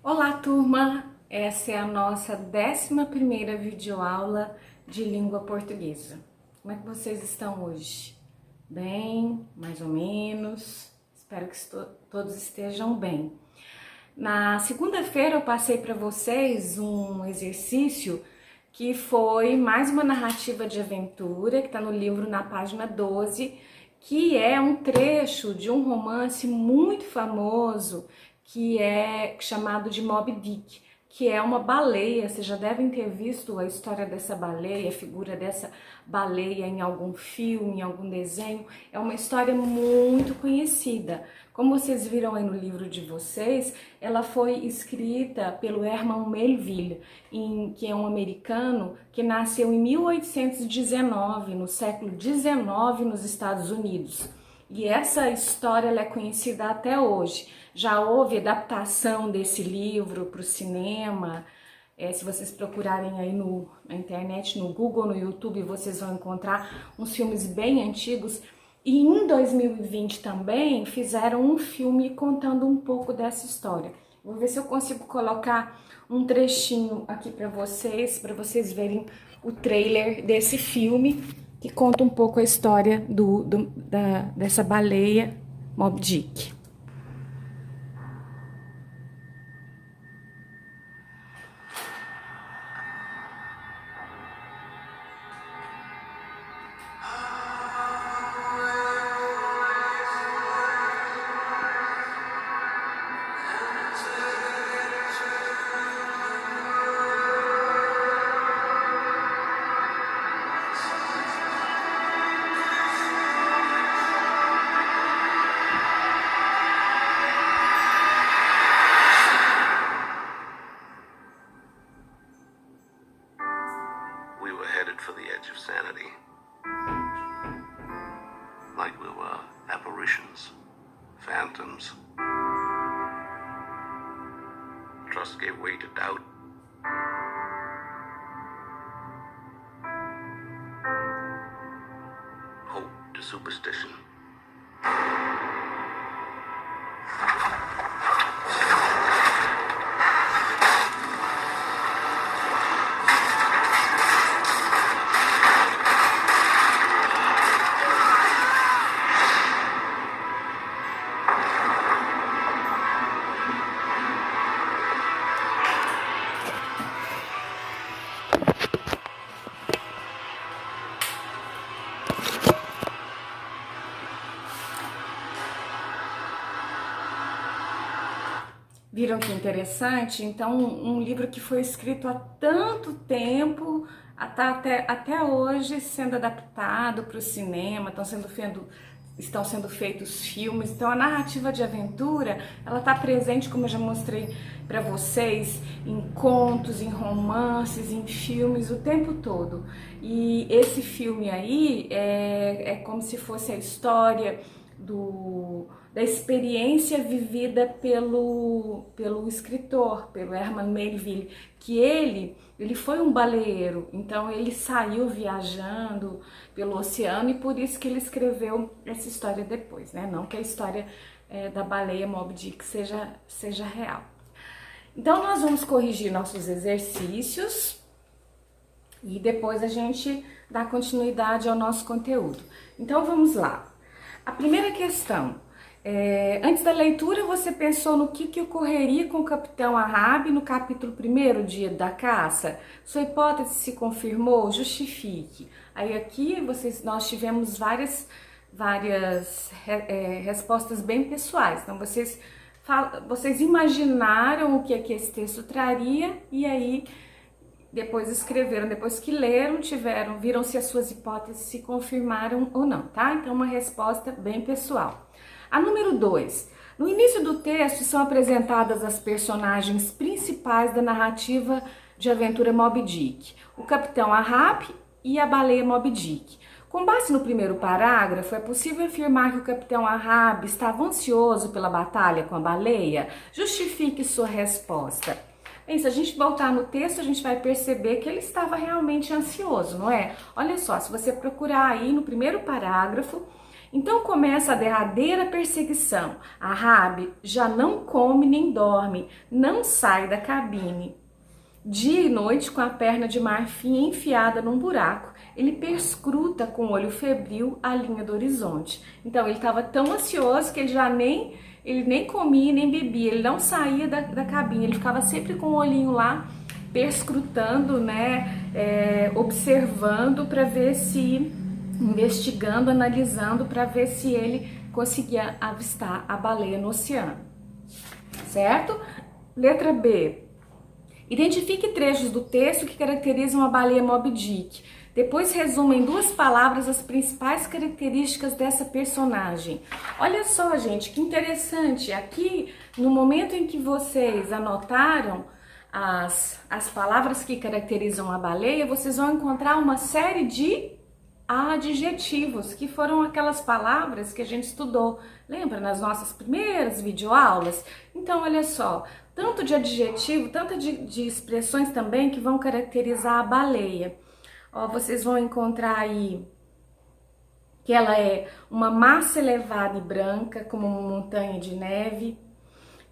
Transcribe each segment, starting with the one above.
Olá, turma! Essa é a nossa 11ª videoaula de língua portuguesa. Como é que vocês estão hoje? Bem? Mais ou menos? Espero que todos estejam bem. Na segunda-feira eu passei para vocês um exercício que foi mais uma narrativa de aventura, que está no livro na página 12, que é um trecho de um romance muito famoso que é chamado de Moby Dick, que é uma baleia. Vocês já devem ter visto a história dessa baleia, a figura dessa baleia em algum filme, em algum desenho. É uma história muito conhecida. Como vocês viram aí no livro de vocês, ela foi escrita pelo Herman Melville, que é um americano que nasceu em 1819, no século XIX, nos Estados Unidos. E essa história ela é conhecida até hoje. Já houve adaptação desse livro para o cinema. Se vocês procurarem aí na internet, no Google, no YouTube, vocês vão encontrar uns filmes bem antigos. E em 2020 também fizeram um filme contando um pouco dessa história. Vou ver se eu consigo colocar um trechinho aqui para vocês verem o trailer desse filme, que conta um pouco a história dessa baleia Moby Dick. We were headed for the edge of sanity. Like we were apparitions, phantoms. Trust gave way to doubt. Hope to superstition. Viram que interessante? Então, um livro que foi escrito há tanto tempo, até hoje sendo adaptado para o cinema, estão sendo feitos filmes. Então, a narrativa de aventura, ela está presente, como eu já mostrei para vocês, em contos, em romances, em filmes, o tempo todo. E esse filme aí é como se fosse a história da experiência vivida pelo escritor, pelo Herman Melville, que ele foi um baleeiro, então ele saiu viajando pelo oceano e por isso que ele escreveu essa história depois, né? Não que a história da baleia Moby Dick seja real. Então nós vamos corrigir nossos exercícios e depois a gente dá continuidade ao nosso conteúdo. Então vamos lá. A primeira questão, antes da leitura você pensou no que ocorreria com o capitão Ahab no capítulo 1º, Dia da Caça? Sua hipótese se confirmou? Justifique. Aí aqui nós tivemos várias respostas bem pessoais, então vocês imaginaram o que esse texto traria e aí depois escreveram, depois que leram, viram se as suas hipóteses se confirmaram ou não, tá? Então, uma resposta bem pessoal. A número 2. No início do texto são apresentadas as personagens principais da narrativa de aventura Moby Dick, o capitão Ahab e a baleia Moby Dick. Com base no primeiro parágrafo, é possível afirmar que o capitão Ahab estava ansioso pela batalha com a baleia? Justifique sua resposta. Bem, se a gente voltar no texto, a gente vai perceber que ele estava realmente ansioso, não é? Olha só, se você procurar aí no primeiro parágrafo, Então começa a derradeira perseguição. Ahab já não come nem dorme, não sai da cabine. Dia e noite, com a perna de marfim enfiada num buraco, ele perscruta com o olho febril a linha do horizonte. Então ele estava tão ansioso que ele nem comia nem bebia, ele não saía da cabine, ele ficava sempre com o olhinho lá, perscrutando, né, observando para ver se, investigando, analisando para ver se ele conseguia avistar a baleia no oceano, certo? Letra B. Identifique trechos do texto que caracterizam a baleia Moby Dick. Depois resuma em 2 palavras as principais características dessa personagem. Olha só, gente, que interessante. Aqui, no momento em que vocês anotaram as palavras que caracterizam a baleia, vocês vão encontrar uma série de adjetivos, que foram aquelas palavras que a gente estudou, lembra, nas nossas primeiras videoaulas? Então, olha só, tanto de adjetivo, tanto de expressões também que vão caracterizar a baleia. Ó, vocês vão encontrar aí que ela é uma massa elevada e branca, como uma montanha de neve,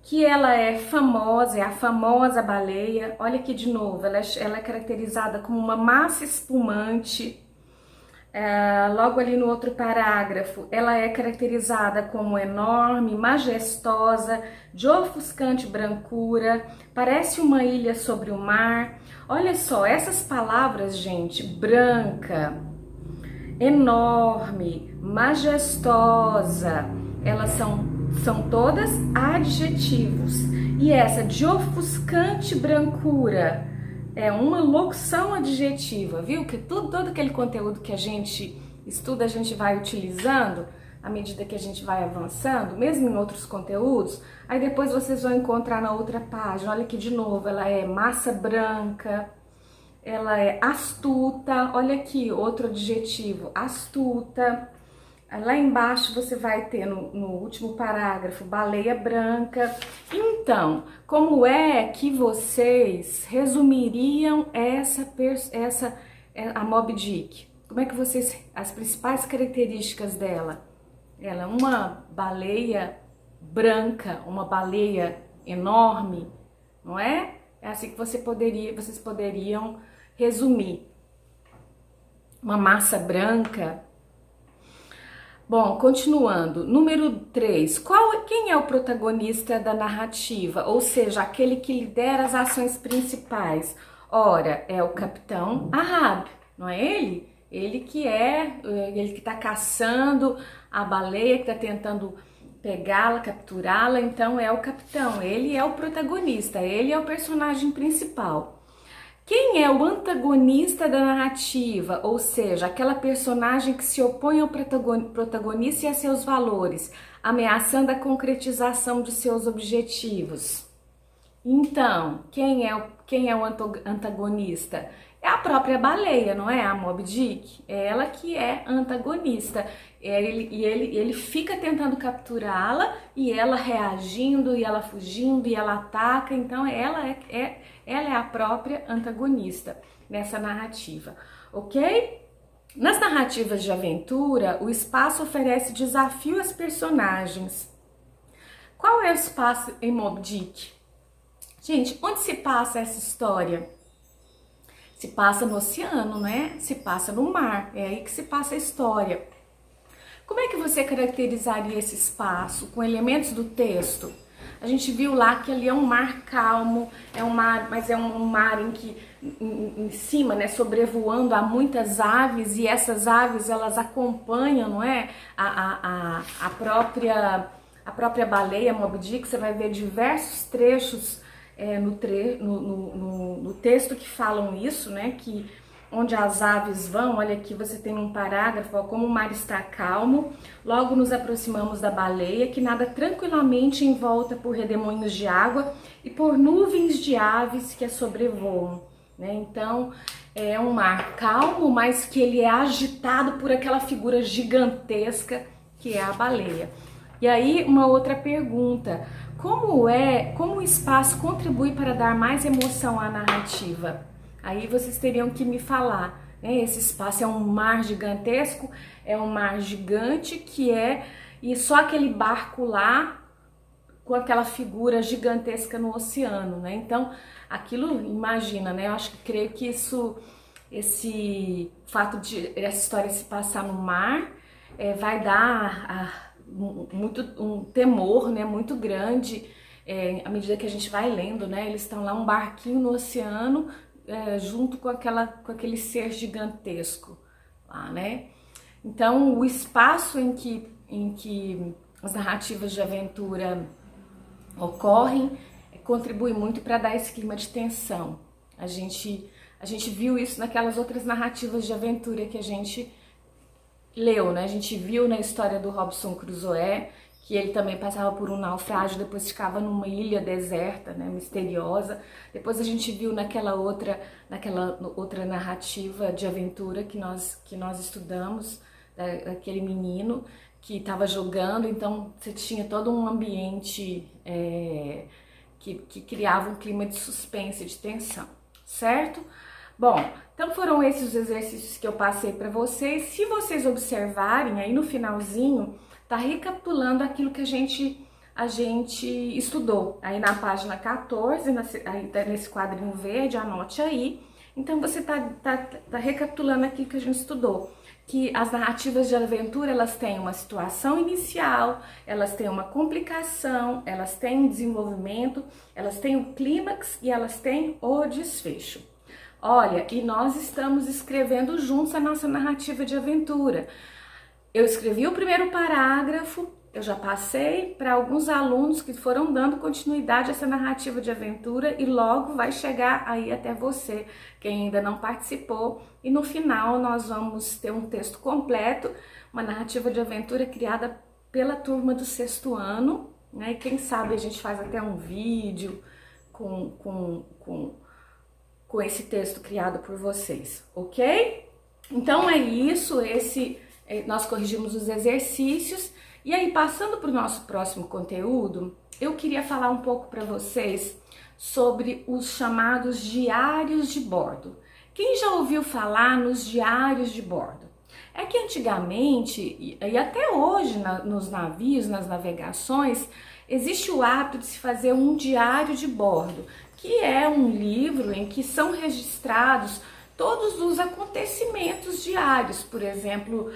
que ela é famosa, é a famosa baleia. Olha aqui de novo, ela é caracterizada como uma massa espumante. Logo ali no outro parágrafo, ela é caracterizada como enorme, majestosa, de ofuscante brancura, parece uma ilha sobre o mar. Olha só, essas palavras, gente, branca, enorme, majestosa, elas são todas adjetivos. E essa de ofuscante brancura é uma locução adjetiva, viu? Que todo aquele conteúdo que a gente estuda, a gente vai utilizando à medida que a gente vai avançando, mesmo em outros conteúdos. Aí depois vocês vão encontrar na outra página, olha aqui de novo, ela é massa branca, ela é astuta, olha aqui outro adjetivo, astuta. Lá embaixo você vai ter no último parágrafo, baleia branca. Então, como é que vocês resumiriam a Moby Dick? Como é que vocês, as principais características dela? Ela é uma baleia branca, uma baleia enorme, não é? É assim que vocês poderiam resumir. Uma massa branca. Bom, continuando, número 3, quem é o protagonista da narrativa? Ou seja, aquele que lidera as ações principais. Ora, é o capitão Ahab, não é ele? Ele que está caçando a baleia, que está tentando pegá-la, capturá-la, então é o capitão, ele é o protagonista, ele é o personagem principal. Quem é o antagonista da narrativa, ou seja, aquela personagem que se opõe ao protagonista e a seus valores, ameaçando a concretização de seus objetivos? Então, quem é o antagonista? É a própria baleia, não é? A Moby Dick, é ela que é antagonista. Ele fica tentando capturá-la e ela reagindo, e ela fugindo, e ela ataca. Então ela é a própria antagonista nessa narrativa, ok? Nas narrativas de aventura, o espaço oferece desafio às personagens. Qual é o espaço em Moby Dick? Gente, onde se passa essa história? Se passa no oceano, né? Se passa no mar, é aí que se passa a história. Como é que você caracterizaria esse espaço com elementos do texto? A gente viu lá que ali é um mar calmo, mas é um mar em que em cima, né, sobrevoando há muitas aves, e essas aves elas acompanham, não é? A própria baleia Moby Dick. Você vai ver diversos trechos no texto que falam isso, né? Que onde as aves vão, olha aqui, você tem um parágrafo, ó, como o mar está calmo, logo nos aproximamos da baleia, que nada tranquilamente envolta por redemoinhos de água e por nuvens de aves que a sobrevoam, né? Então, é um mar calmo, mas que ele é agitado por aquela figura gigantesca que é a baleia. E aí, uma outra pergunta: como o espaço contribui para dar mais emoção à narrativa? Aí vocês teriam que me falar, né? Esse espaço é um mar gigantesco, é um mar gigante e só aquele barco lá com aquela figura gigantesca no oceano, né? Então, aquilo, imagina, né? Eu acho que creio que esse fato de essa história se passar no mar vai dar um temor, né? Muito grande à medida que a gente vai lendo, né? Eles estão lá um barquinho no oceano junto com aquele ser gigantesco lá, né? Então, o espaço em que as narrativas de aventura ocorrem contribui muito para dar esse clima de tensão. A gente viu isso naquelas outras narrativas de aventura que a gente leu, né? A gente viu na história do Robinson Crusoe que ele também passava por um naufrágio, depois ficava numa ilha deserta, né, misteriosa. Depois a gente viu naquela outra narrativa de aventura que nós estudamos, daquele menino que estava jogando, então você tinha todo um ambiente que criava um clima de suspense, de tensão, certo? Bom, então foram esses os exercícios que eu passei para vocês. Se vocês observarem, aí no finalzinho, tá recapitulando aquilo que a gente estudou. Aí na página 14, aí tá nesse quadrinho verde, anote aí. Então você tá recapitulando aquilo que a gente estudou. Que as narrativas de aventura, elas têm uma situação inicial, elas têm uma complicação, elas têm um desenvolvimento, elas têm o clímax e elas têm o desfecho. Olha, e nós estamos escrevendo juntos a nossa narrativa de aventura. Eu escrevi o primeiro parágrafo, eu já passei para alguns alunos que foram dando continuidade a essa narrativa de aventura e logo vai chegar aí até você, quem ainda não participou. E no final nós vamos ter um texto completo, uma narrativa de aventura criada pela turma do 6º ano, né? E quem sabe a gente faz até um vídeo com esse texto criado por vocês, ok? Então é isso, nós corrigimos os exercícios. E aí, passando para o nosso próximo conteúdo, eu queria falar um pouco para vocês sobre os chamados diários de bordo. Quem já ouviu falar nos diários de bordo? É que antigamente, e até hoje nos navios, nas navegações, existe o hábito de se fazer um diário de bordo, que é um livro em que são registrados todos os acontecimentos diários, por exemplo,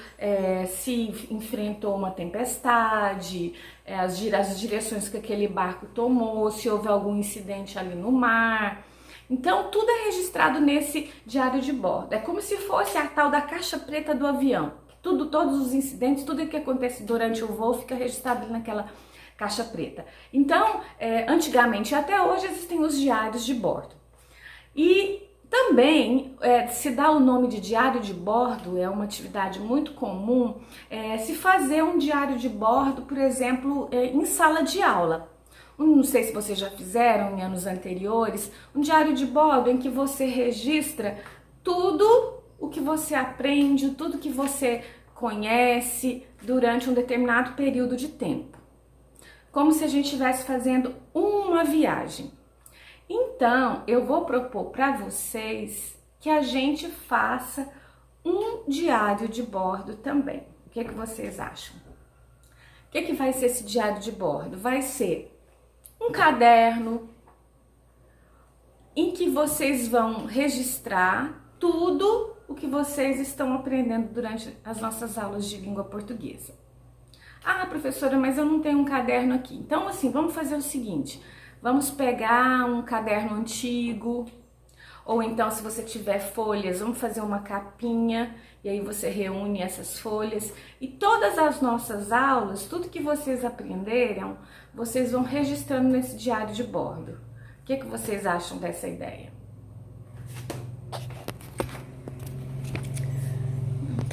se enfrentou uma tempestade, as direções que aquele barco tomou, se houve algum incidente ali no mar. Então, tudo é registrado nesse diário de bordo. É como se fosse a tal da caixa preta do avião. Todos os incidentes, tudo que acontece durante o voo fica registrado ali naquela caixa preta. Então, antigamente e até hoje existem os diários de bordo. E também se dá o nome de diário de bordo, é uma atividade muito comum se fazer um diário de bordo, por exemplo, em sala de aula. Não sei se vocês já fizeram em anos anteriores, um diário de bordo em que você registra tudo o que você aprende, tudo que você conhece durante um determinado período de tempo. Como se a gente estivesse fazendo uma viagem. Então, eu vou propor para vocês que a gente faça um diário de bordo também. O que vocês acham? O que vai ser esse diário de bordo? Vai ser um caderno em que vocês vão registrar tudo o que vocês estão aprendendo durante as nossas aulas de língua portuguesa. Ah, professora, mas eu não tenho um caderno aqui. Então, assim, vamos fazer o seguinte. Vamos pegar um caderno antigo, ou então se você tiver folhas, vamos fazer uma capinha, e aí você reúne essas folhas. E todas as nossas aulas, tudo que vocês aprenderam, vocês vão registrando nesse diário de bordo. O que vocês acham dessa ideia?